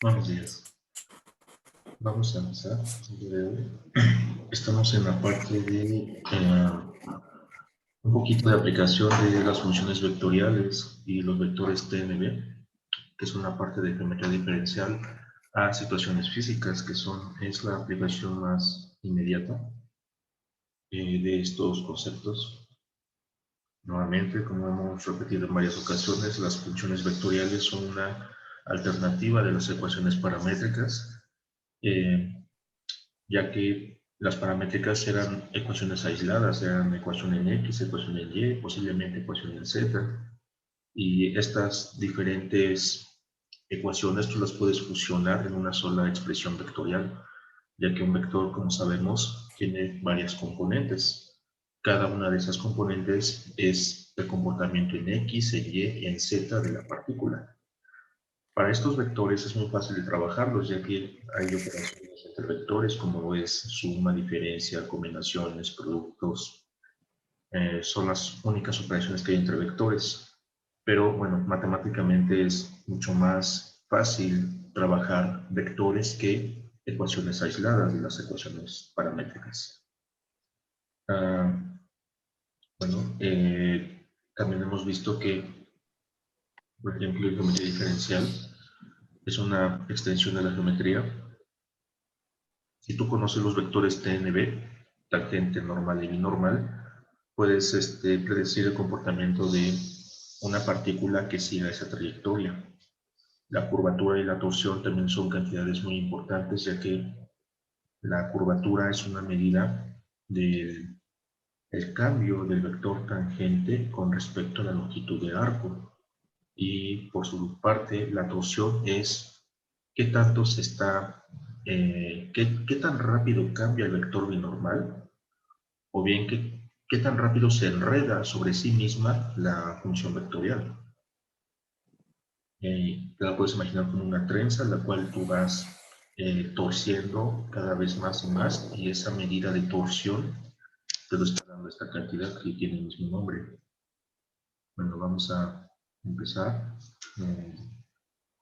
Buenos días. Vamos a empezar el día de hoy. Estamos en la parte de un poquito de aplicación de las funciones vectoriales y los vectores TNB, que es una parte de geometría diferencial a situaciones físicas, que es la aplicación más inmediata de estos conceptos. Nuevamente, como hemos repetido en varias ocasiones, las funciones vectoriales son una alternativa de las ecuaciones paramétricas, ya que las paramétricas eran ecuaciones aisladas, eran ecuación en X, ecuación en Y, posiblemente ecuación en Z, y estas diferentes ecuaciones tú las puedes fusionar en una sola expresión vectorial, ya que un vector, como sabemos, tiene varias componentes. Cada una de esas componentes es el comportamiento en X, en Y y en Z de la partícula. Para estos vectores es muy fácil de trabajarlos, ya que hay operaciones entre vectores, como es suma, diferencia, combinaciones, productos. Son las únicas operaciones que hay entre vectores. Pero bueno, matemáticamente es mucho más fácil trabajar vectores que ecuaciones aisladas de las ecuaciones paramétricas. Bueno, también hemos visto que, por ejemplo, la geometría diferencial es una extensión de la geometría. Si tú conoces los vectores TNB, tangente, normal y binormal, puedes predecir el comportamiento de una partícula que siga esa trayectoria. La curvatura y la torsión también son cantidades muy importantes, ya que la curvatura es una medida del cambio del vector tangente con respecto a la longitud del arco. Y por su parte, la torsión es qué tanto se está, qué tan rápido cambia el vector binormal, o bien qué tan rápido se enreda sobre sí misma la función vectorial. Te la puedes imaginar como una trenza, la cual tú vas torciendo cada vez más y más, y esa medida de torsión te lo está dando esta cantidad que tiene el mismo nombre. Bueno, vamos a empezar.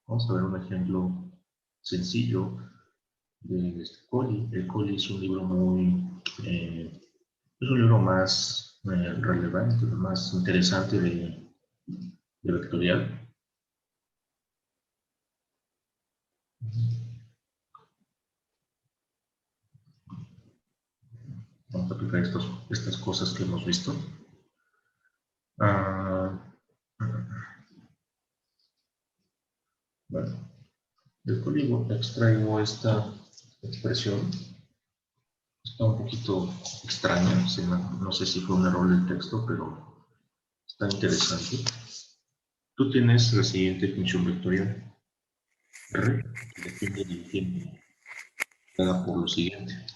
Vamos a ver un ejemplo sencillo de Colli. El Colli es un libro es un libro más relevante, más interesante de vectorial. Vamos a aplicar estas cosas que hemos visto. Bueno, del código extraigo esta expresión. Está un poquito extraña, no sé si fue un error del texto, pero está interesante. Tú tienes la siguiente función vectorial. R, que depende del tiempo, dada por lo siguiente.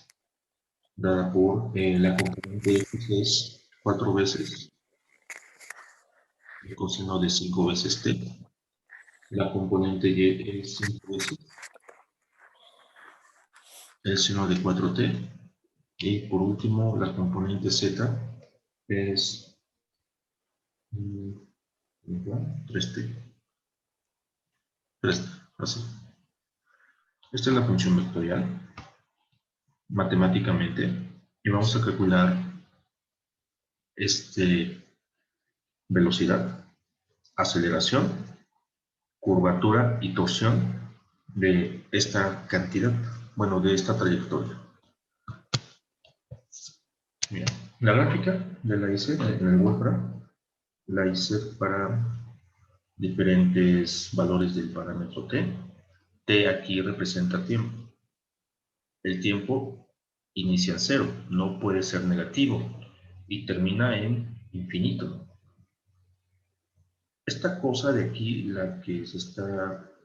Dada por la componente X es 4 veces el coseno de 5 veces t. La componente Y es 5 veces el seno de 4t. Y por último, la componente Z es 3t. 3t, así. Esta es la función vectorial, matemáticamente, y vamos a calcular velocidad, aceleración, curvatura y torsión de esta cantidad, bueno, de esta trayectoria. Mira, la gráfica de la hice en el Wolfram, la hice para diferentes valores del parámetro t. T aquí representa tiempo. El tiempo inicia en 0, no puede ser negativo, y termina en infinito. Esta cosa de aquí,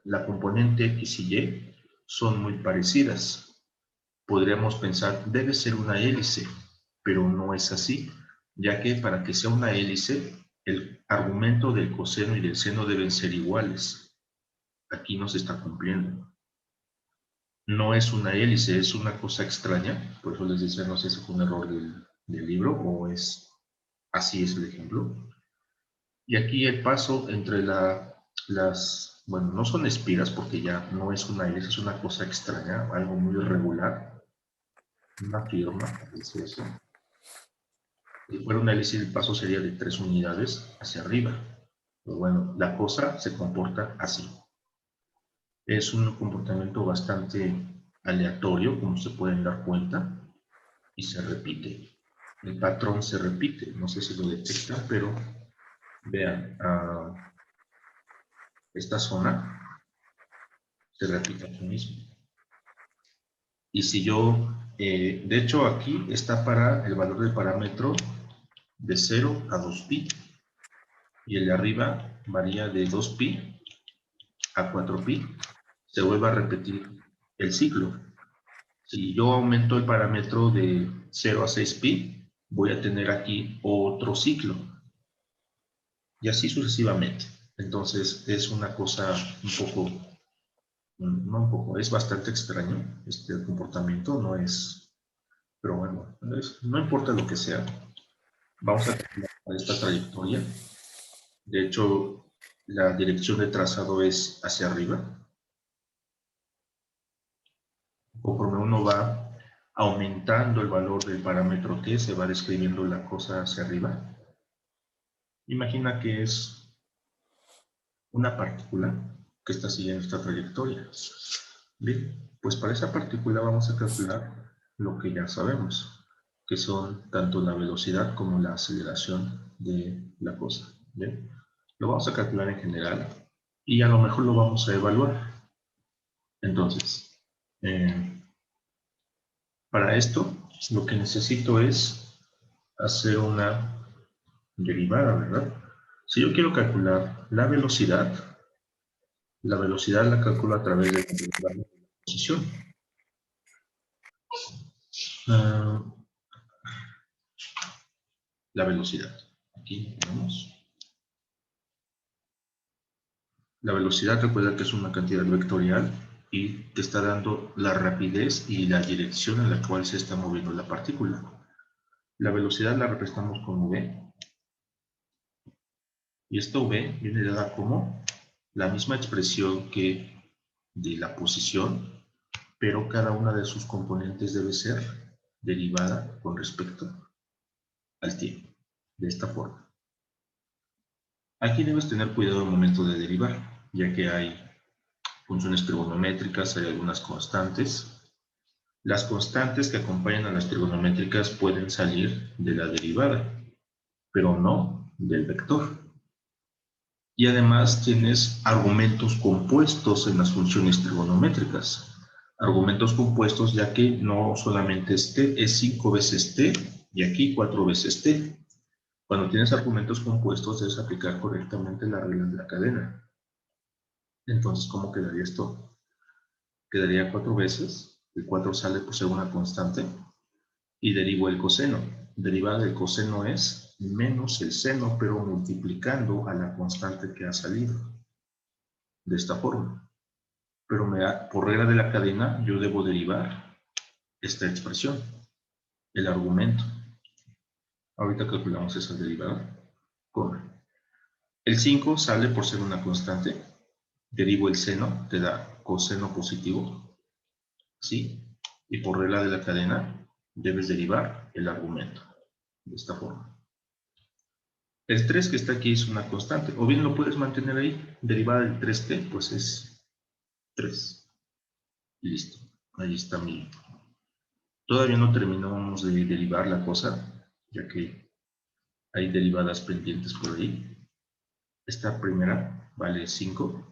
la componente X y Y, son muy parecidas. Podríamos pensar, debe ser una hélice, pero no es así, ya que para que sea una hélice, el argumento del coseno y del seno deben ser iguales. Aquí no se está cumpliendo. No es una hélice, es una cosa extraña, por eso les decía, no sé si fue un error del libro o así es el ejemplo. Y aquí el paso entre las bueno, no son espiras porque ya no es una hélice, es una cosa extraña, algo muy irregular. Una firma, parece eso. Si fuera una hélice, el paso sería de 3 unidades hacia arriba. Pero bueno, la cosa se comporta así. Es un comportamiento bastante aleatorio, como se pueden dar cuenta, y se repite. El patrón se repite, no sé si lo detectan, pero vean, esta zona se repite aquí mismo. Y si yo, de hecho aquí está para el valor del parámetro de 0 a 2pi, y el de arriba varía de 2pi a 4pi, se vuelve a repetir el ciclo. Si yo aumento el parámetro de 0 a 6pi, voy a tener aquí otro ciclo. Y así sucesivamente. Entonces es una cosa un poco, no un poco, es bastante extraño este comportamiento, no es, pero bueno, no importa lo que sea, vamos a calcular esta trayectoria. De hecho, la dirección de trazado es hacia arriba. Conforme uno va aumentando el valor del parámetro t, se va describiendo la cosa hacia arriba. Imagina que es una partícula que está siguiendo esta trayectoria. Bien, pues para esa partícula vamos a calcular lo que ya sabemos, que son tanto la velocidad como la aceleración de la cosa. Bien, lo vamos a calcular en general y a lo mejor lo vamos a evaluar. Entonces, para esto, lo que necesito es hacer una derivada, ¿verdad? Si yo quiero calcular la velocidad la calculo a través de la posición. La velocidad. Aquí tenemos. La velocidad, recuerda que es una cantidad vectorial y te está dando la rapidez y la dirección en la cual se está moviendo la partícula. La velocidad la representamos con v. Y esta v viene dada como la misma expresión que de la posición, pero cada una de sus componentes debe ser derivada con respecto al tiempo, de esta forma. Aquí debes tener cuidado al momento de derivar, ya que hay funciones trigonométricas, hay algunas constantes. Las constantes que acompañan a las trigonométricas pueden salir de la derivada, pero no del vector. Y además tienes argumentos compuestos en las funciones trigonométricas. Argumentos compuestos ya que no solamente es t, es 5 veces t y aquí 4 veces t. Cuando tienes argumentos compuestos debes aplicar correctamente las reglas de la cadena. Entonces, ¿cómo quedaría esto? Quedaría 4 veces, el 4 sale por ser una constante, y derivo el coseno. Derivada del coseno es menos el seno, pero multiplicando a la constante que ha salido. De esta forma. Pero por regla de la cadena, yo debo derivar esta expresión, el argumento. Ahorita calculamos esa derivada. Con el 5 sale por ser una constante. Derivo el seno, te da coseno positivo. ¿Sí? Y por regla de la cadena, debes derivar el argumento. De esta forma. El 3 que está aquí es una constante. O bien lo puedes mantener ahí. Derivada del 3t, pues es 3. Y listo. Ahí está mi... Todavía no terminamos de derivar la cosa, ya que hay derivadas pendientes por ahí. Esta primera vale 5.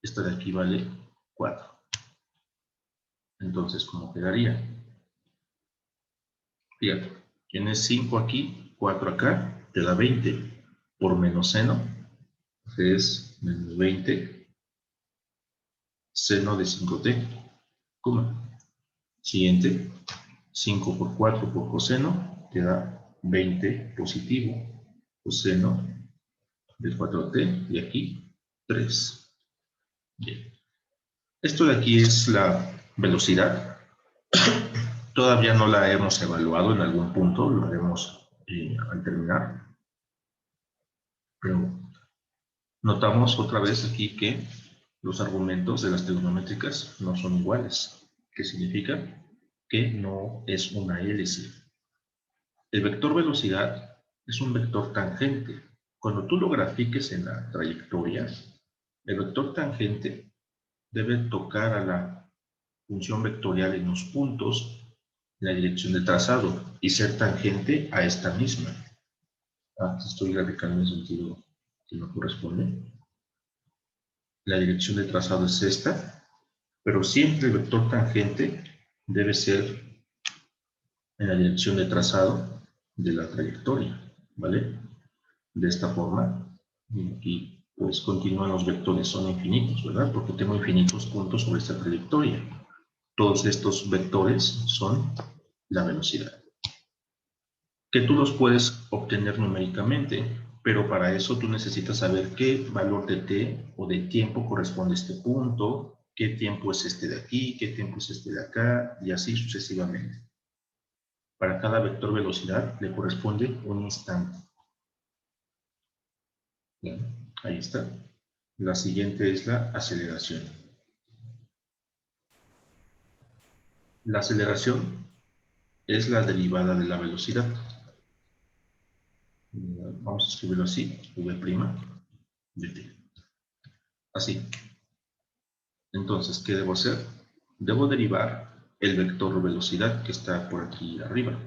Esta de aquí vale 4. Entonces, ¿cómo quedaría? Fíjate, tienes 5 aquí, 4 acá, te da 20. Por menos seno, es menos 20. Seno de 5t. Siguiente, 5 por 4 por coseno, te da 20 positivo. Coseno del 4t y aquí 3. Bien. Esto de aquí es la velocidad. Todavía no la hemos evaluado en algún punto, lo haremos al terminar. Pero Notamos otra vez aquí que los argumentos de las trigonométricas no son iguales. ¿Qué significa? Que no es una hélice. El vector velocidad es un vector tangente. Cuando tú lo grafiques en la trayectoria, el vector tangente debe tocar a la función vectorial en los puntos en la dirección de trazado y ser tangente a esta misma. Aquí estoy graficando en el sentido que no corresponde. La dirección de trazado es esta, pero siempre el vector tangente debe ser en la dirección de trazado de la trayectoria, ¿vale? De esta forma, y aquí pues continúan los vectores, son infinitos, ¿verdad? Porque tengo infinitos puntos sobre esta trayectoria. Todos estos vectores son la velocidad. Que tú los puedes obtener numéricamente, pero para eso tú necesitas saber qué valor de t o de tiempo corresponde a este punto, qué tiempo es este de aquí, qué tiempo es este de acá, y así sucesivamente. Para cada vector velocidad le corresponde un instante. Bien, ahí está. La siguiente es la aceleración. La aceleración es la derivada de la velocidad. Vamos a escribirlo así, v' de t. Así. Entonces, ¿qué debo hacer? Debo derivar el vector velocidad que está por aquí arriba.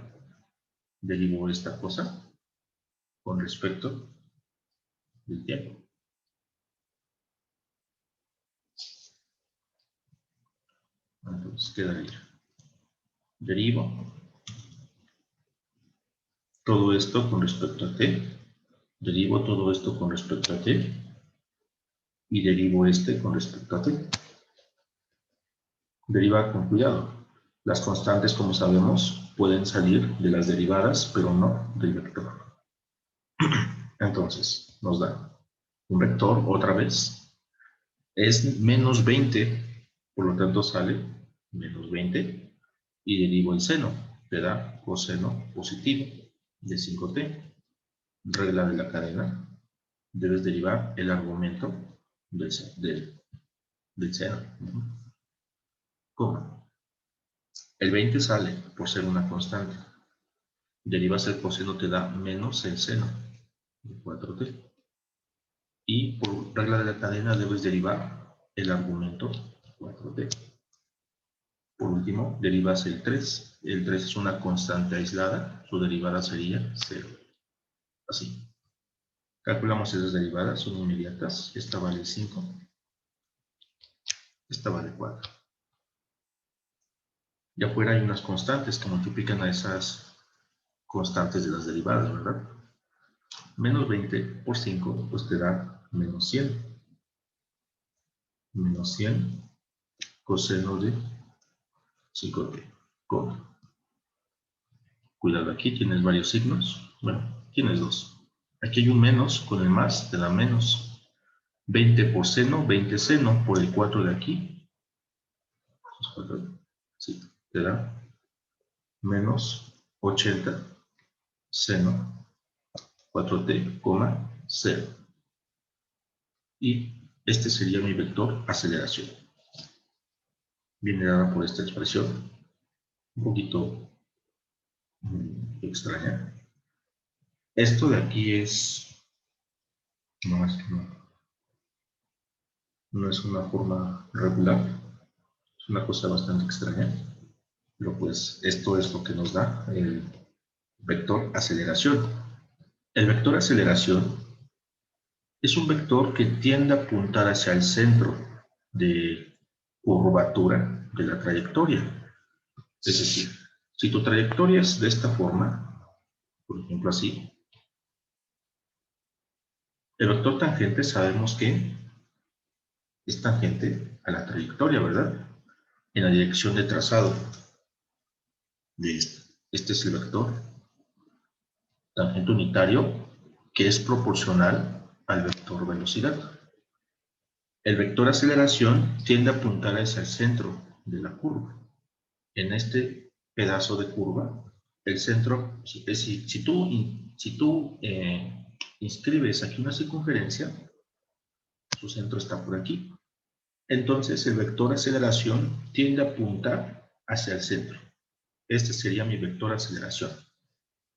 Derivo esta cosa con respecto del tiempo. Entonces, quedaría. Derivo todo esto con respecto a t. Derivo todo esto con respecto a t. Y derivo este con respecto a t. Deriva con cuidado. Las constantes, como sabemos, pueden salir de las derivadas, pero no del vector. Entonces, nos da un vector, otra vez, es menos 20, por lo tanto sale menos 20, y derivo el seno, te da coseno positivo de 5t. Regla de la cadena, debes derivar el argumento del seno. ¿Cómo? El 20 sale por ser una constante. Derivas el coseno, te da menos el seno de 4t. Y por regla de la cadena debes derivar el argumento 4t. Por último, derivas el 3. El 3 es una constante aislada, su derivada sería 0. Así. Calculamos esas derivadas, son inmediatas. Esta vale 5. Esta vale 4. Y afuera hay unas constantes que multiplican a esas constantes de las derivadas, ¿verdad? Menos 20 por 5, pues te da menos 100. Menos 100 coseno de 5t. ¿Cómo? Cuidado, aquí tienes varios signos. Bueno, tienes dos. Aquí hay un menos, con el más te da menos. 20 por seno, 20 seno por el 4 de aquí. Sí, te da menos 80 seno 4t, 0. Y este sería mi vector aceleración. Viene dada por esta expresión, un poquito extraña. Esto de aquí es, no es que no es una forma regular, es una cosa bastante extraña, pero pues esto es lo que nos da el vector aceleración. El vector aceleración es un vector que tiende a apuntar hacia el centro de curvatura de la trayectoria. Es decir, si tu trayectoria es de esta forma, por ejemplo así, el vector tangente sabemos que es tangente a la trayectoria, ¿verdad? En la dirección de trazado de este. Este es el vector tangente unitario que es proporcional al vector velocidad. El vector aceleración tiende a apuntar hacia el centro de la curva. En este pedazo de curva, el centro, si, tú inscribes aquí una circunferencia, Su centro está por aquí. Entonces, el vector aceleración tiende a apuntar hacia el centro. Este sería mi vector aceleración.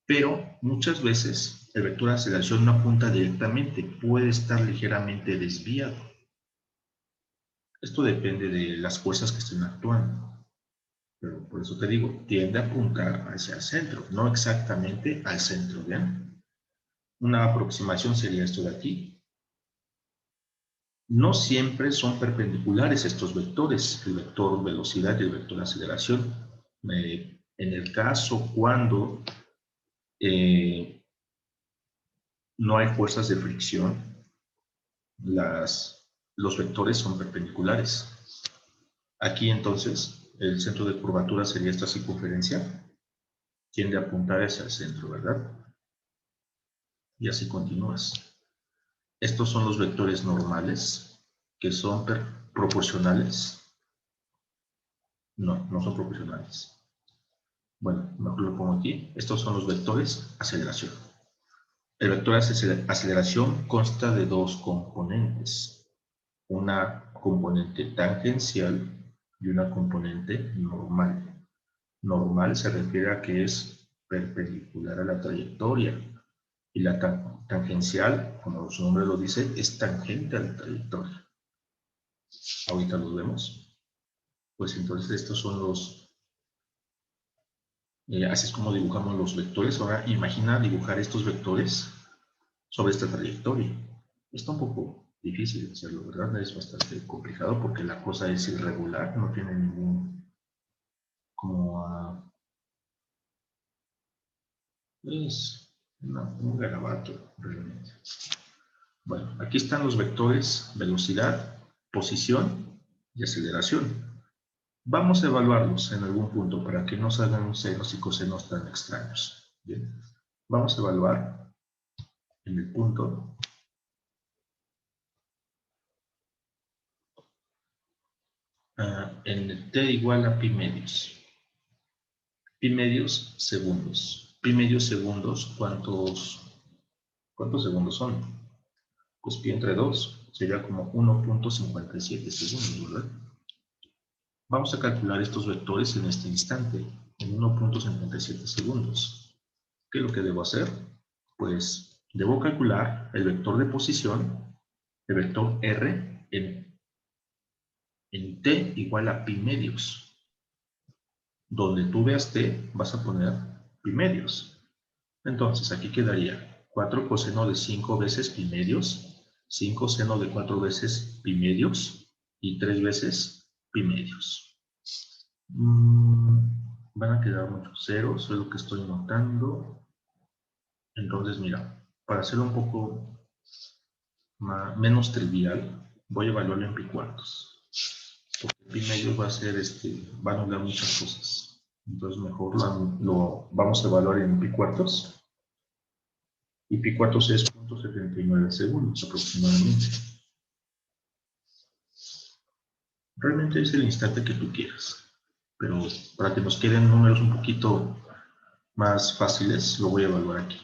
Pero muchas veces el vector aceleración no apunta directamente, puede estar ligeramente desviado. Esto depende de las fuerzas que estén actuando. Pero por eso te digo, tiende a apuntar hacia el centro, no exactamente al centro, ¿bien? Una aproximación sería esto de aquí. No siempre son perpendiculares estos vectores, el vector velocidad y el vector aceleración. En el caso cuando no hay fuerzas de fricción, los vectores son perpendiculares. Aquí entonces el centro de curvatura sería esta circunferencia, tiende a apuntar hacia el centro, ¿verdad? Y así continúas. Estos son los vectores normales, que son proporcionales. No, no son proporcionales. Bueno, mejor lo pongo aquí. Estos son los vectores aceleración. El vector aceleración consta de dos componentes. Una componente tangencial y una componente normal. Normal se refiere a que es perpendicular a la trayectoria. Y la tangencial, como su nombre lo dice, es tangente a la trayectoria. Ahorita los vemos. Pues entonces estos son así es como dibujamos los vectores. Ahora imagina dibujar estos vectores sobre esta trayectoria. Está un poco difícil hacerlo, ¿verdad? Es bastante complicado porque la cosa es irregular, no tiene ningún, es un garabato realmente. Bueno, aquí están los vectores velocidad, posición y aceleración. Vamos a evaluarlos en algún punto para que no salgan senos y cosenos tan extraños. Bien. Vamos a evaluar en el punto en t igual a pi medios. Pi medios segundos. Pi medios segundos, ¿cuántos segundos son? Pues pi entre 2 sería como 1.57 segundos, ¿verdad? Vamos a calcular estos vectores en este instante, en 1.57 segundos. ¿Qué es lo que debo hacer? Pues debo calcular el vector de posición, el vector r, en t igual a pi medios. Donde tú veas t, vas a poner pi medios. Entonces, aquí quedaría 4 coseno de 5 veces pi medios, 5 seno de 4 veces pi medios y 3 veces pi medios. Van a quedar muchos ceros, es lo que estoy notando. Entonces, mira, para hacerlo un poco menos trivial, voy a evaluarlo en pi cuartos. Porque pi medios va a ser, va a anular muchas cosas. Entonces, mejor lo vamos a evaluar en pi cuartos. Y pi cuartos es 0.79 segundos aproximadamente. Realmente es el instante que tú quieras. Pero para que nos queden números un poquito más fáciles, lo voy a evaluar aquí.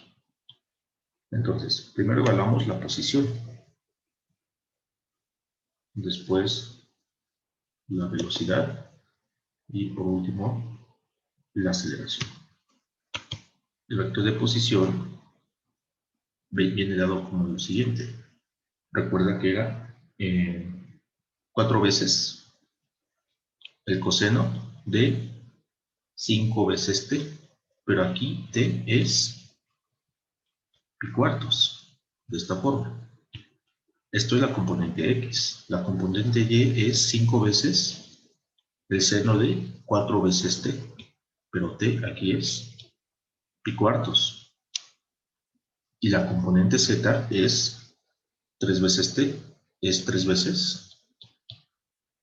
Entonces, primero evaluamos la posición. Después, la velocidad. Y por último, la aceleración. El vector de posición viene dado como lo siguiente. Recuerda que era 4 veces el coseno de 5 veces t, pero aquí t es pi cuartos, de esta forma. Esto es la componente x. La componente y es 5 veces el seno de 4 veces t, pero t aquí es pi cuartos. Y la componente z es 3 veces t, es 3 veces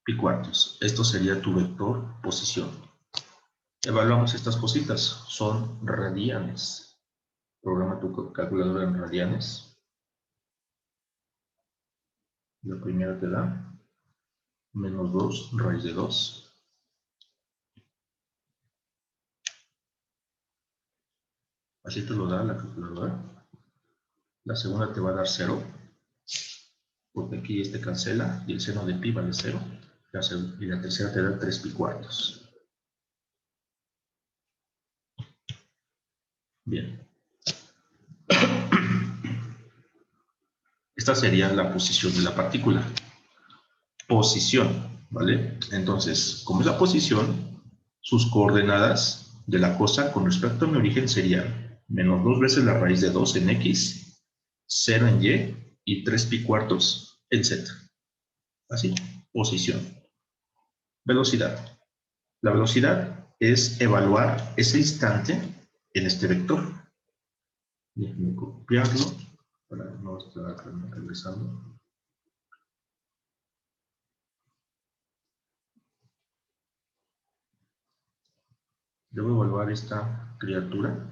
pi cuartos. Esto sería tu vector posición. Evaluamos estas cositas, son radianes. Programa tu calculadora en radianes. La primera te da menos 2 raíz de 2. Así te lo da la calculadora. La segunda te va a dar 0. porque aquí este cancela y el seno de pi vale 0. Y la tercera te da 3 pi cuartos. Bien. Esta sería la posición de la partícula. Posición, ¿vale? Entonces, como es la posición, sus coordenadas de la cosa con respecto a mi origen serían menos 2 veces la raíz de 2 en x, 0 en y 3 pi cuartos en z. Así, posición. Velocidad. La velocidad es evaluar ese instante en este vector. Déjenme copiarlo para no estar regresando. Debo evaluar esta criatura.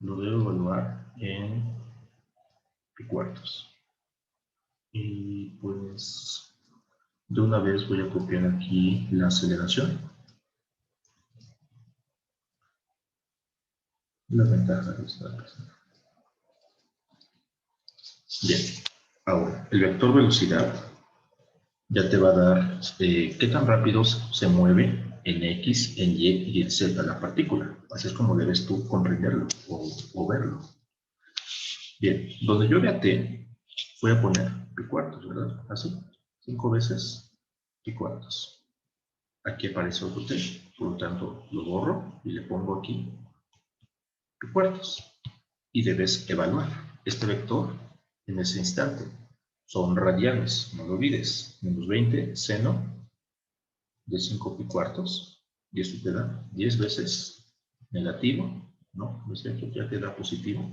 Lo debo evaluar en pi cuartos. Y pues de una vez voy a copiar aquí la aceleración. La ventaja de esta. Bien, ahora el vector velocidad ya te va a dar qué tan rápido se mueve en X, en Y y en Z la partícula. Así es como debes tú comprenderlo o verlo. Bien, donde yo vea T, voy a poner pi cuartos, ¿verdad? Así, 5 veces pi cuartos. Aquí aparece otro T, por lo tanto lo borro y le pongo aquí pi cuartos. Y debes evaluar este vector en ese instante. Son radianes, no lo olvides. Menos 20 seno de 5 pi cuartos. Y esto te da 10 veces negativo. No, no es cierto, ya te da positivo.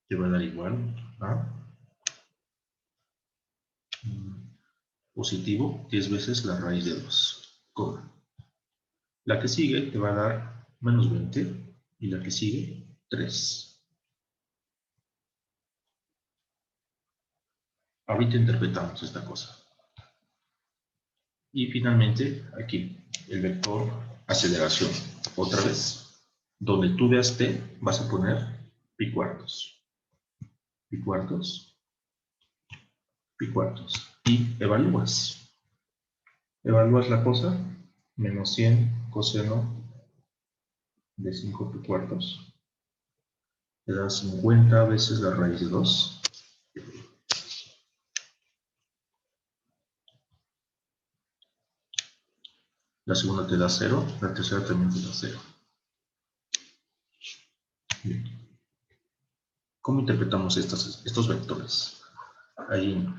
Te va a dar igual a positivo 10 veces la raíz de 2. La que sigue te va a dar menos 20 y la que sigue 3. Ahorita interpretamos esta cosa. Y finalmente, aquí, el vector aceleración. Otra vez, donde tú veas t, vas a poner pi cuartos. Pi cuartos. Pi cuartos. Y evalúas. Evalúas la cosa. Menos 100 coseno de 5 pi cuartos. Te da 50 veces la raíz de 2. La segunda te da 0. La tercera también te da 0. Bien. ¿Cómo interpretamos estos vectores? ¿Alguien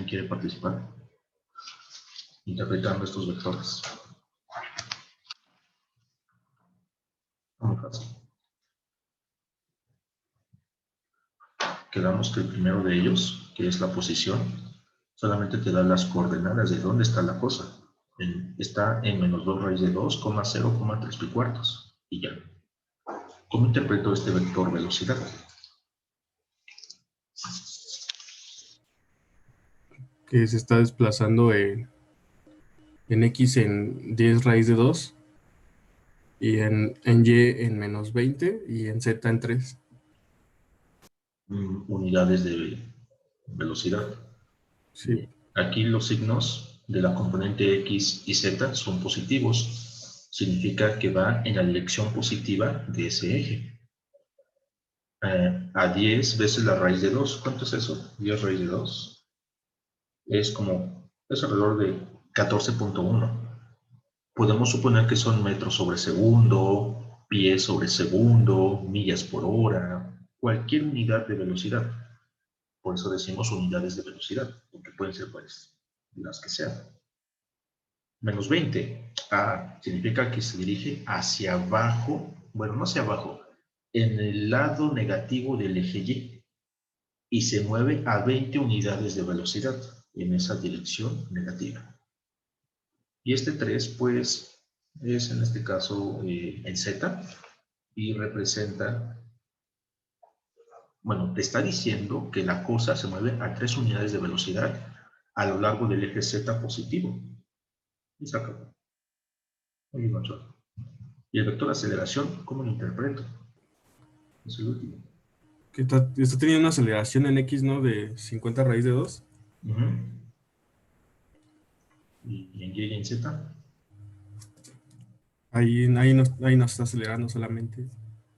quiere participar? Interpretando estos vectores. Muy fácil. Quedamos que el primero de ellos, que es la posición, solamente te da las coordenadas de dónde está la cosa. Está en menos 2 raíz de 2, 0,3 pi cuartos. Y ya. ¿Cómo interpreto este vector velocidad? Que se está desplazando en X en 10 raíz de 2 y en Y en menos 20 y en Z en 3. Unidades de velocidad. Sí. Aquí los signos de la componente X y Z son positivos. Significa que va en la dirección positiva de ese eje. A 10 veces la raíz de 2. ¿Cuánto es eso? 10 raíz de 2. Es alrededor de 14.1. Podemos suponer que son metros sobre segundo, pies sobre segundo, millas por hora, cualquier unidad de velocidad. Por eso decimos unidades de velocidad, porque pueden ser pues las que sean. Menos 20. Significa que se dirige hacia abajo, bueno, no hacia abajo, en el lado negativo del eje y se mueve a 20 unidades de velocidad en esa dirección negativa. Y este 3, pues, es en este caso en Z y representa, bueno, te está diciendo que la cosa se mueve a 3 unidades de velocidad a lo largo del eje Z positivo. Y se acabó. Y el vector aceleración, ¿cómo lo interpreto? Es el último. Que está teniendo una aceleración en X, ¿no? De 50 raíz de 2. Y en Y y en Z. Ahí no está acelerando solamente.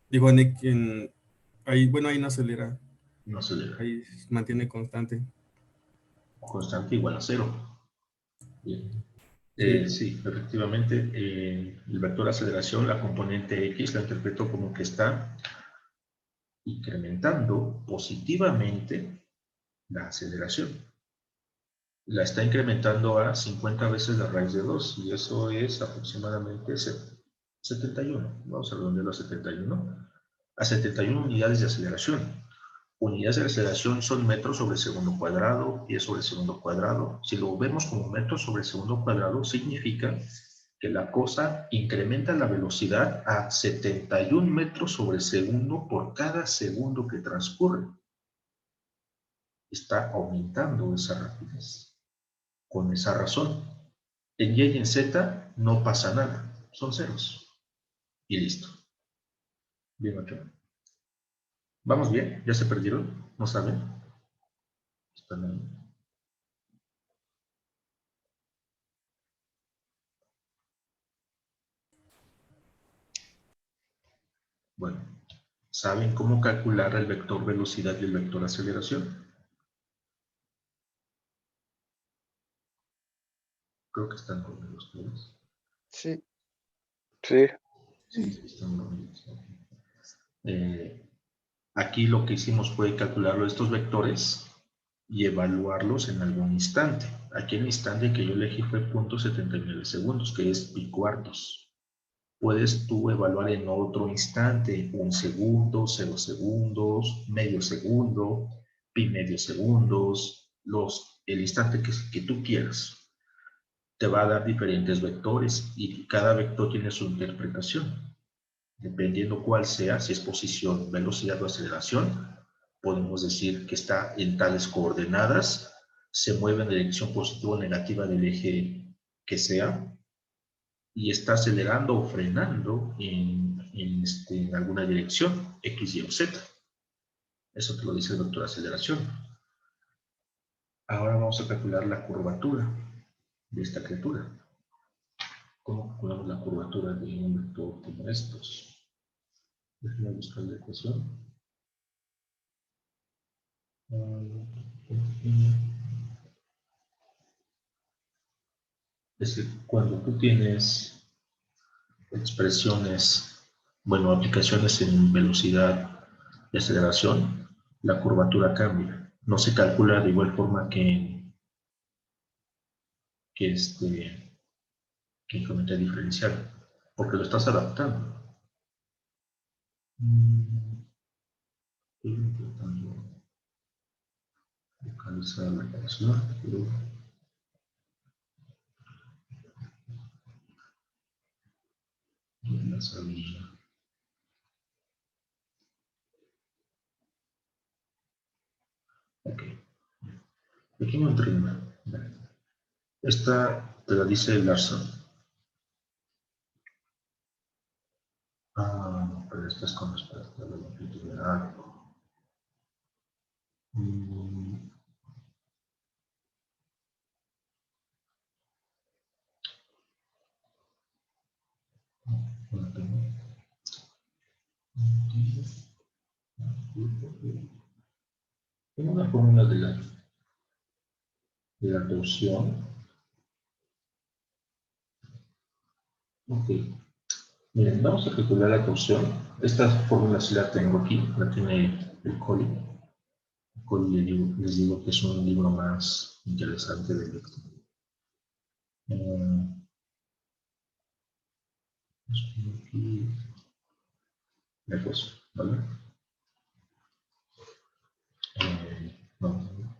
Digo, ahí no acelera. No acelera. Ahí se mantiene constante. Constante igual a 0. Bien. Sí. Sí, efectivamente, el vector aceleración, la componente X, la interpreto como que está incrementando positivamente la aceleración. La está incrementando a 50 veces la raíz de 2, y eso es aproximadamente 71. Vamos a redondearlo a 71. A 71 unidades de aceleración. Unidades de aceleración son metros sobre segundo cuadrado, pies sobre segundo cuadrado. Si lo vemos como metros sobre segundo cuadrado, significa que la cosa incrementa la velocidad a 71 metros sobre segundo por cada segundo que transcurre. Está aumentando esa rapidez. Con esa razón, en Y y en Z no pasa nada, son ceros. Y listo. Bien, ocho. ¿Vamos bien? ¿Ya se perdieron? ¿No saben? ¿Están ahí? Bueno, ¿saben cómo calcular el vector velocidad y el vector aceleración? Creo que están conmigo ustedes. Sí. Sí. Sí, están conmigo. Aquí lo que hicimos fue calcular estos vectores y evaluarlos en algún instante. Aquí el instante que yo elegí fue 0.79 segundos, que es pi cuartos. Puedes tú evaluar en otro instante, 1 segundo, 0 segundos, medio segundo, pi medio segundos, el instante que tú quieras. Te va a dar diferentes vectores y cada vector tiene su interpretación. Dependiendo cuál sea, si es posición, velocidad o aceleración, podemos decir que está en tales coordenadas, se mueve en dirección positiva o negativa del eje que sea, y está acelerando o frenando en alguna dirección, X, Y o Z. Eso te lo dice el vector aceleración. Ahora vamos a calcular la curvatura de esta criatura. ¿Cómo calculamos la curvatura de un vector como estos? Déjenme buscar la ecuación. Es que cuando tú tienes expresiones, bueno, aplicaciones en velocidad y aceleración, la curvatura cambia. No se calcula de igual forma que geometría diferencial, porque lo estás adaptando. Estoy intentando localizar la ecuación, pero no la sabía. Ok. Aquí no entré una. Esta te la dice Larson. Ah, no, pero esta es con respecto a la longitud de arco. No tengo. Tengo una fórmula de la torsión. Ok. Miren, vamos a calcular la torsión. Esta fórmula sí la tengo aquí, la tiene el Coli. El Coli les digo que es un libro más interesante de lectura. Aquí la ecuación, ¿vale?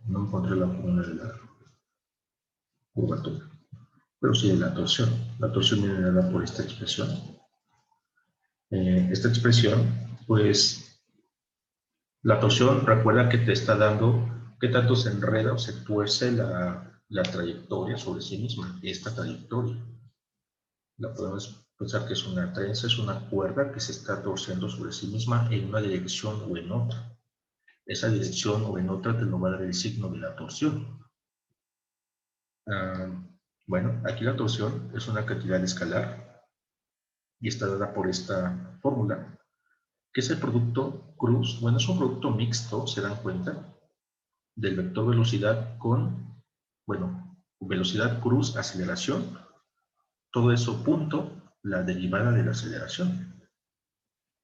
No encontré la fórmula de la curvatura, pero sí de la torsión. La torsión viene dada por esta expresión. Esta expresión, pues, la torsión recuerda que te está dando qué tanto se enreda o se tuerce la trayectoria sobre sí misma, esta trayectoria. La podemos pensar que es una trenza, es una cuerda que se está torciendo sobre sí misma en una dirección o en otra. Esa dirección o en otra te lo va a dar el signo de la torsión. Bueno, aquí la torsión es una cantidad escalar y está dada por esta fórmula, que es el producto cruz. Bueno, es un producto mixto, se dan cuenta, del vector velocidad con, bueno, velocidad cruz, aceleración, todo eso punto, la derivada de la aceleración,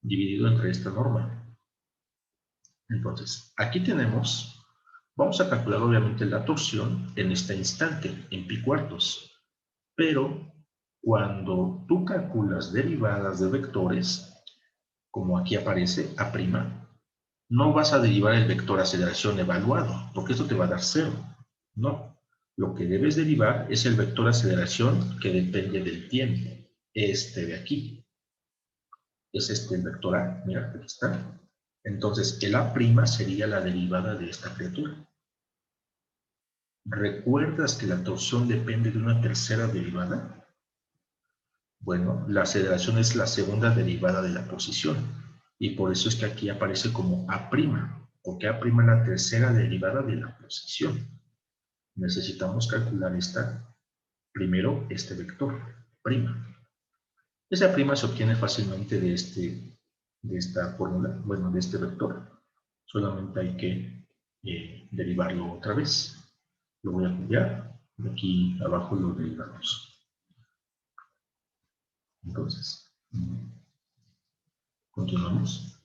dividido entre esta norma. Entonces, aquí tenemos, vamos a calcular obviamente la torsión en este instante, en pi cuartos, pero cuando tú calculas derivadas de vectores, como aquí aparece, A', no vas a derivar el vector aceleración evaluado, porque esto te va a dar 0. No. Lo que debes derivar es el vector aceleración que depende del tiempo. Este de aquí. Es este el vector A. Mira, aquí está. Entonces, el A' sería la derivada de esta criatura. ¿Recuerdas que la torsión depende de una tercera derivada? Bueno, la aceleración es la segunda derivada de la posición. Y por eso es que aquí aparece como A', porque A' es la tercera derivada de la posición. Necesitamos calcular primero este vector, prima. Esa prima se obtiene fácilmente de esta fórmula, bueno, de este vector. Solamente hay que derivarlo otra vez. Lo voy a copiar, y aquí abajo lo derivamos. Entonces, continuamos.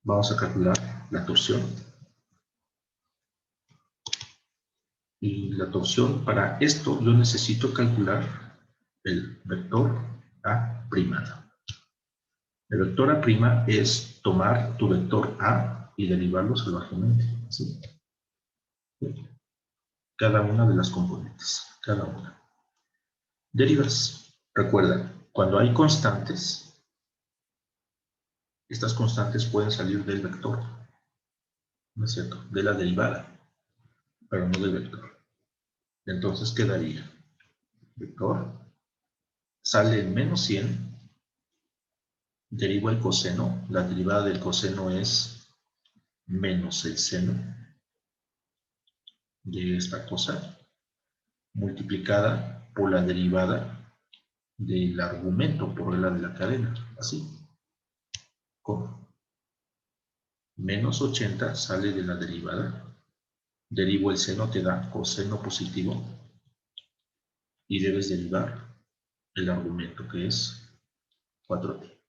Vamos a calcular la torsión. Y la torsión, para esto yo necesito calcular el vector A'. El vector A' es tomar tu vector A y derivarlo salvajemente. ¿Sí? Cada una de las componentes. Cada una. Derivas. Recuerda, cuando hay constantes, estas constantes pueden salir del vector. ¿No es cierto? De la derivada, pero no del vector. Entonces quedaría vector, sale en menos 100, derivo el coseno, la derivada del coseno es menos el seno de esta cosa, multiplicada por la derivada del argumento por regla de la cadena, así. ¿Cómo? Menos 80 sale de la derivada, derivo el seno, te da coseno positivo, y debes derivar el argumento, que es 4t.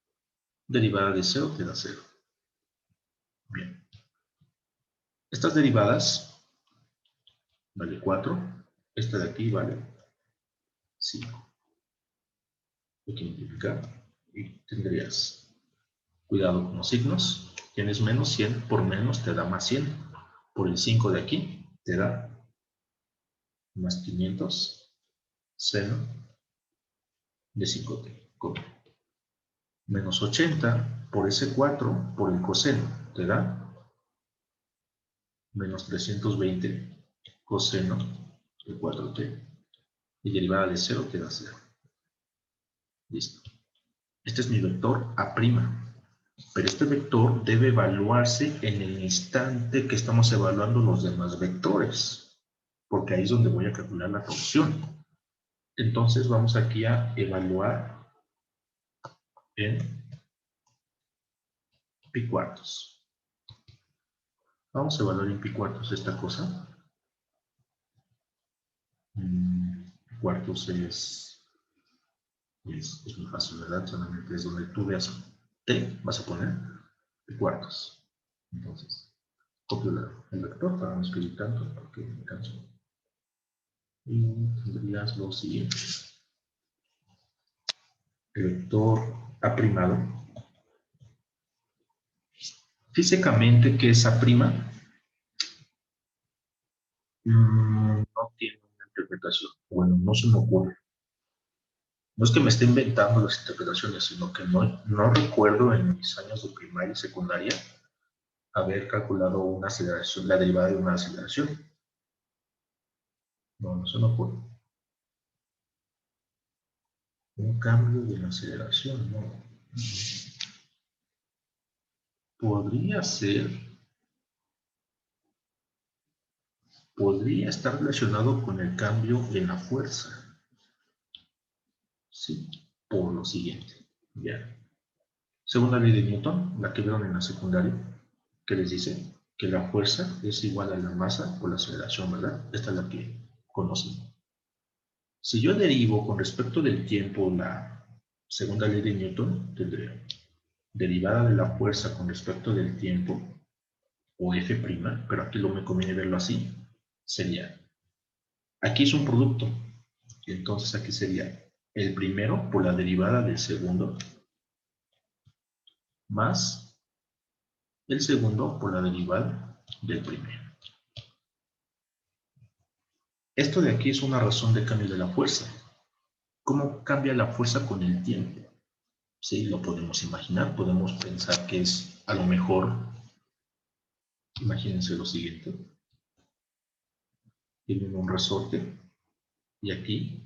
Derivada de 0 te da 0. Bien. Estas derivadas vale 4. Esta de aquí vale 5. Hay que multiplicar y tendrías cuidado con los signos. Tienes menos 100, por menos te da más 100. Por el 5 de aquí te da más 500 seno de 5t. ¿Cómo? Menos 80 por ese 4 por el coseno te da menos 320 coseno de 4t, y derivada de 0 te da 0. Listo. Este es mi vector A', pero este vector debe evaluarse en el instante que estamos evaluando los demás vectores, porque ahí es donde voy a calcular la torsión. Entonces vamos aquí a evaluar en pi cuartos. Vamos a evaluar en pi cuartos esta cosa. Pi cuartos es muy fácil, ¿verdad? Solamente es donde tú veas t, vas a poner pi cuartos. Entonces, copio el vector para no escribir tanto porque me canso. Y tendrías lo siguiente. El vector A'. Físicamente, ¿qué es A'? No tiene una interpretación. Bueno, no se me ocurre. No es que me esté inventando las interpretaciones, sino que no recuerdo en mis años de primaria y secundaria haber calculado una aceleración, la derivada de una aceleración. No, eso no puede. Un cambio de la aceleración, no. Podría estar relacionado con el cambio en la fuerza. Sí, por lo siguiente. Ya. Segunda ley de Newton, la que vieron en la secundaria, que les dice que la fuerza es igual a la masa por la aceleración, ¿verdad? Esta es la que conocen. Si yo derivo con respecto del tiempo la segunda ley de Newton, tendré derivada de la fuerza con respecto del tiempo, o F', pero aquí me conviene verlo así, sería, aquí es un producto, y entonces aquí sería el primero por la derivada del segundo, más el segundo por la derivada del primero. Esto de aquí es una razón de cambio de la fuerza. ¿Cómo cambia la fuerza con el tiempo? Sí, lo podemos imaginar, podemos pensar que es a lo mejor, imagínense lo siguiente, tienen un resorte y aquí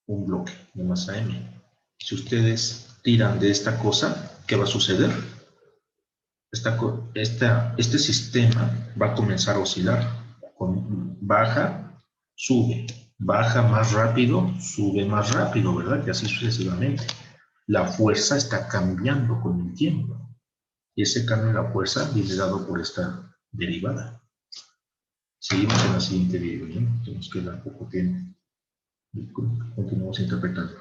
un bloque de masa m. Si ustedes tiran de esta cosa, ¿qué va a suceder? Este sistema va a comenzar a oscilar. Baja, sube, baja más rápido, sube más rápido, ¿verdad? Y así sucesivamente. La fuerza está cambiando con el tiempo. Y ese cambio de la fuerza viene dado por esta derivada. Seguimos en la siguiente video, ¿no? Tenemos que dar poco tiempo. Y continuamos interpretando.